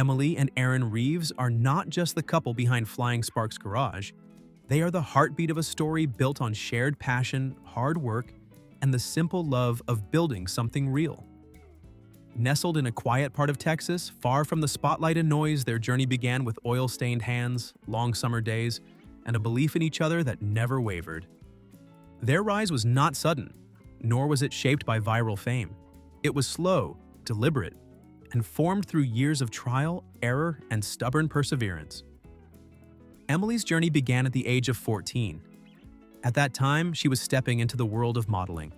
Emily and Aaron Reeves are not just the couple behind Flying Sparks Garage. They are the heartbeat of a story built on shared passion, hard work, and the simple love of building something real. Nestled in a quiet part of Texas, far from the spotlight and noise, their journey began with oil-stained hands, long summer days, and a belief in each other that never wavered. Their rise was not sudden, nor was it shaped by viral fame. It was slow, deliberate, and formed through years of trial, error, and stubborn perseverance. Emily's journey began at the age of 14. At that time, she was stepping into the world of modeling.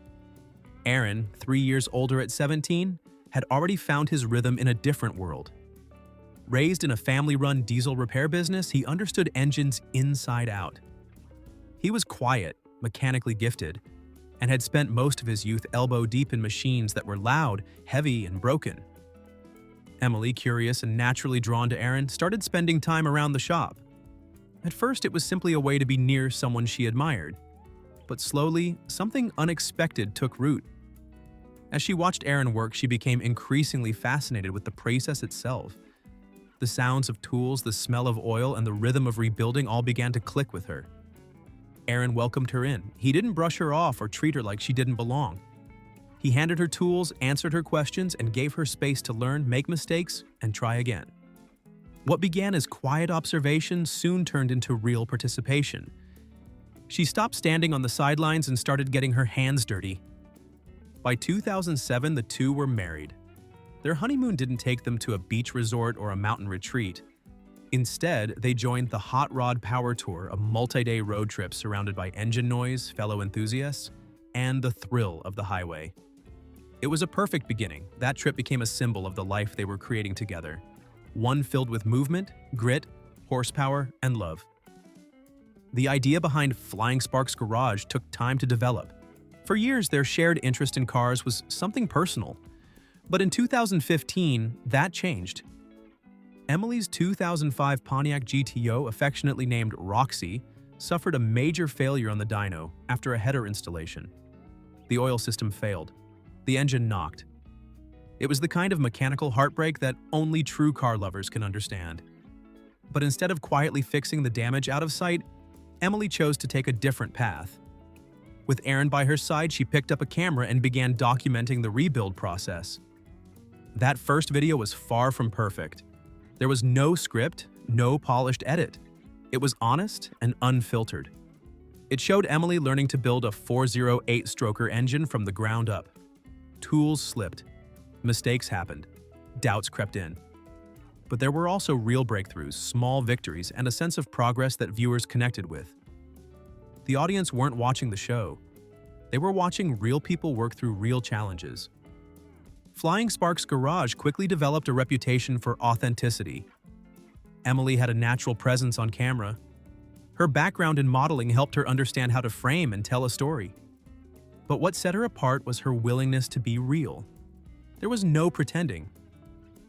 Aaron, 3 years older at 17, had already found his rhythm in a different world. Raised in a family-run diesel repair business, he understood engines inside out. He was quiet, mechanically gifted, and had spent most of his youth elbow-deep in machines that were loud, heavy, and broken. Emily, curious and naturally drawn to Aaron, started spending time around the shop. At first, it was simply a way to be near someone she admired. But slowly, something unexpected took root. As she watched Aaron work, she became increasingly fascinated with the process itself. The sounds of tools, the smell of oil, and the rhythm of rebuilding all began to click with her. Aaron welcomed her in. He didn't brush her off or treat her like she didn't belong. He handed her tools, answered her questions, and gave her space to learn, make mistakes, and try again. What began as quiet observation soon turned into real participation. She stopped standing on the sidelines and started getting her hands dirty. By 2007, the two were married. Their honeymoon didn't take them to a beach resort or a mountain retreat. Instead, they joined the Hot Rod Power Tour, a multi-day road trip surrounded by engine noise, fellow enthusiasts, and the thrill of the highway. It was a perfect beginning. That trip became a symbol of the life they were creating together. One filled with movement, grit, horsepower, and love. The idea behind Flying Sparks Garage took time to develop. For years, their shared interest in cars was something personal. But in 2015, that changed. Emily's 2005 Pontiac GTO, affectionately named Roxy, suffered a major failure on the dyno after a header installation. The oil system failed. The engine knocked. It was the kind of mechanical heartbreak that only true car lovers can understand. But instead of quietly fixing the damage out of sight, Emily chose to take a different path. With Aaron by her side, she picked up a camera and began documenting the rebuild process. That first video was far from perfect. There was no script, no polished edit. It was honest and unfiltered. It showed Emily learning to build a 408-stroker engine from the ground up. Tools slipped. Mistakes happened. Doubts crept in. But there were also real breakthroughs, small victories, and a sense of progress that viewers connected with. The audience weren't watching the show. They were watching real people work through real challenges. Flying Sparks Garage quickly developed a reputation for authenticity. Emily had a natural presence on camera. Her background in modeling helped her understand how to frame and tell a story. But what set her apart was her willingness to be real. There was no pretending.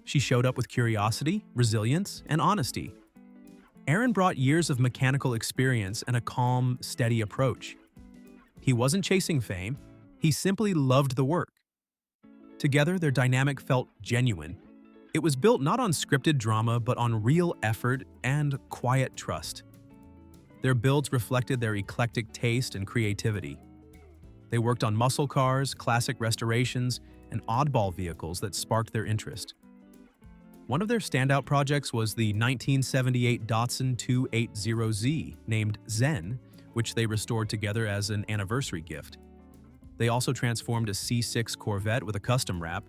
She showed up with curiosity, resilience, and honesty. Aaron brought years of mechanical experience and a calm, steady approach. He wasn't chasing fame, he simply loved the work. Together, their dynamic felt genuine. It was built not on scripted drama, but on real effort and quiet trust. Their builds reflected their eclectic taste and creativity. They worked on muscle cars, classic restorations, and oddball vehicles that sparked their interest. One of their standout projects was the 1978 Datsun 280Z, named Zen, which they restored together as an anniversary gift. They also transformed a C6 Corvette with a custom wrap,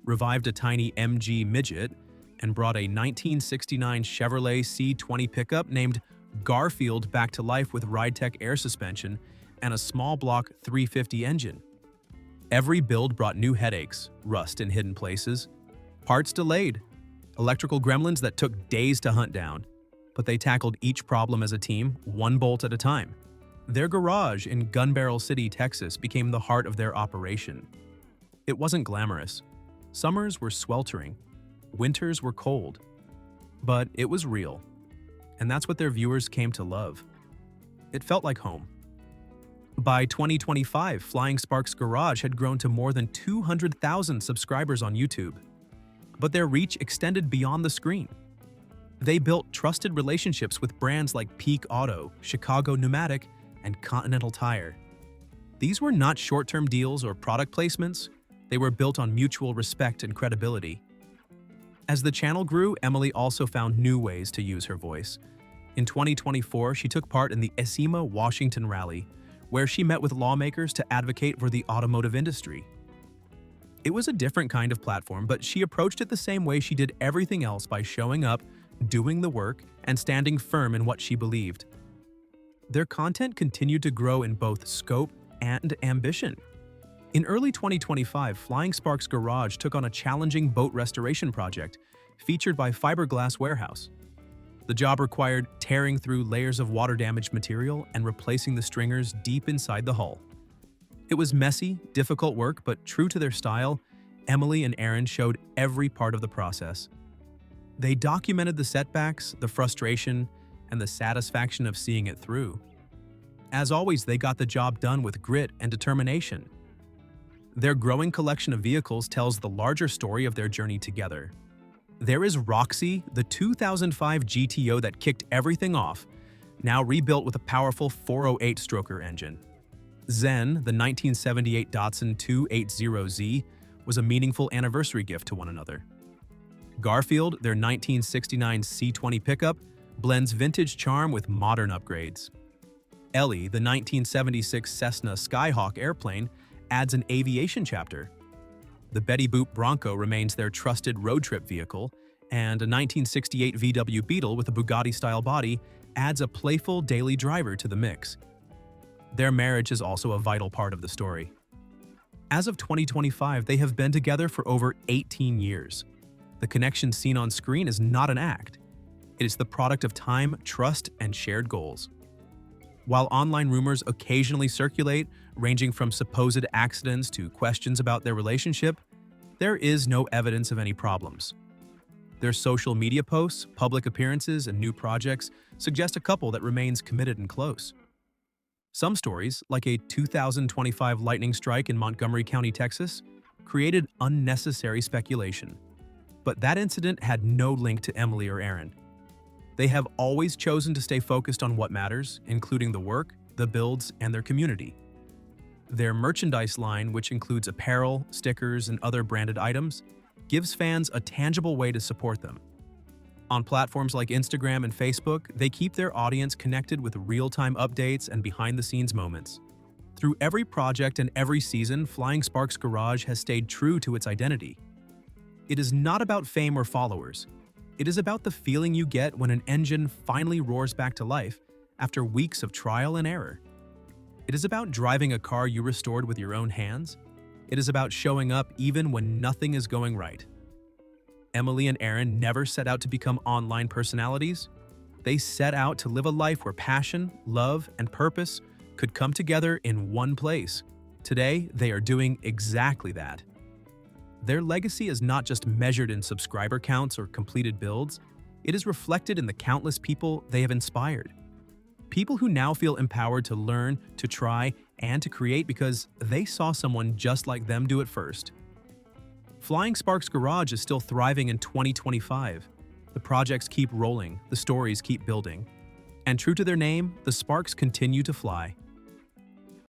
revived a tiny MG Midget, and brought a 1969 Chevrolet C20 pickup named Garfield back to life with RideTech air suspension and a small block 350 engine. Every build brought new headaches, rust in hidden places, parts delayed, electrical gremlins that took days to hunt down, but they tackled each problem as a team, one bolt at a time. Their garage in Gun Barrel City, Texas, became the heart of their operation. It wasn't glamorous. Summers were sweltering. Winters were cold. But it was real. And that's what their viewers came to love. It felt like home. By 2025, Flying Sparks Garage had grown to more than 200,000 subscribers on YouTube. but their reach extended beyond the screen. They built trusted relationships with brands like Peak Auto, Chicago Pneumatic, and Continental Tire. These were not short-term deals or product placements. They were built on mutual respect and credibility. As the channel grew, Emily also found new ways to use her voice. In 2024, she took part in the ESIMA Washington rally, where she met with lawmakers to advocate for the automotive industry. It was a different kind of platform, but she approached it the same way she did everything else, by showing up, doing the work, and standing firm in what she believed. Their content continued to grow in both scope and ambition. In early 2025, Flying Sparks Garage took on a challenging boat restoration project featured by Fiberglass Warehouse. The job required tearing through layers of water-damaged material and replacing the stringers deep inside the hull. It was messy, difficult work, but true to their style, Emily and Aaron showed every part of the process. They documented the setbacks, the frustration, and the satisfaction of seeing it through. As always, they got the job done with grit and determination. Their growing collection of vehicles tells the larger story of their journey together. There is Roxy, the 2005 GTO that kicked everything off, now rebuilt with a powerful 408-stroker engine. Zen, the 1978 Datsun 280Z, was a meaningful anniversary gift to one another. Garfield, their 1969 C20 pickup, blends vintage charm with modern upgrades. Ellie, the 1976 Cessna Skyhawk airplane, adds an aviation chapter. The Betty Boop Bronco remains their trusted road trip vehicle, and a 1968 VW Beetle with a Bugatti-style body adds a playful daily driver to the mix. Their marriage is also a vital part of the story. As of 2025, they have been together for over 18 years. The connection seen on screen is not an act. It is the product of time, trust, and shared goals. While online rumors occasionally circulate, ranging from supposed accidents to questions about their relationship, there is no evidence of any problems. Their social media posts, public appearances, and new projects suggest a couple that remains committed and close. Some stories, like a 2025 lightning strike in Montgomery County, Texas, created unnecessary speculation. But that incident had no link to Emily or Aaron. They have always chosen to stay focused on what matters, including the work, the builds, and their community. Their merchandise line, which includes apparel, stickers, and other branded items, gives fans a tangible way to support them. On platforms like Instagram and Facebook, they keep their audience connected with real-time updates and behind-the-scenes moments. Through every project and every season, Flying Sparks Garage has stayed true to its identity. It is not about fame or followers. It is about the feeling you get when an engine finally roars back to life after weeks of trial and error. It is about driving a car you restored with your own hands. It is about showing up even when nothing is going right. Emily and Aaron never set out to become online personalities. They set out to live a life where passion, love, and purpose could come together in one place. Today, they are doing exactly that. Their legacy is not just measured in subscriber counts or completed builds, it is reflected in the countless people they have inspired. People who now feel empowered to learn, to try, and to create because they saw someone just like them do it first. Flying Sparks Garage is still thriving in 2025. The projects keep rolling, the stories keep building. And true to their name, the sparks continue to fly.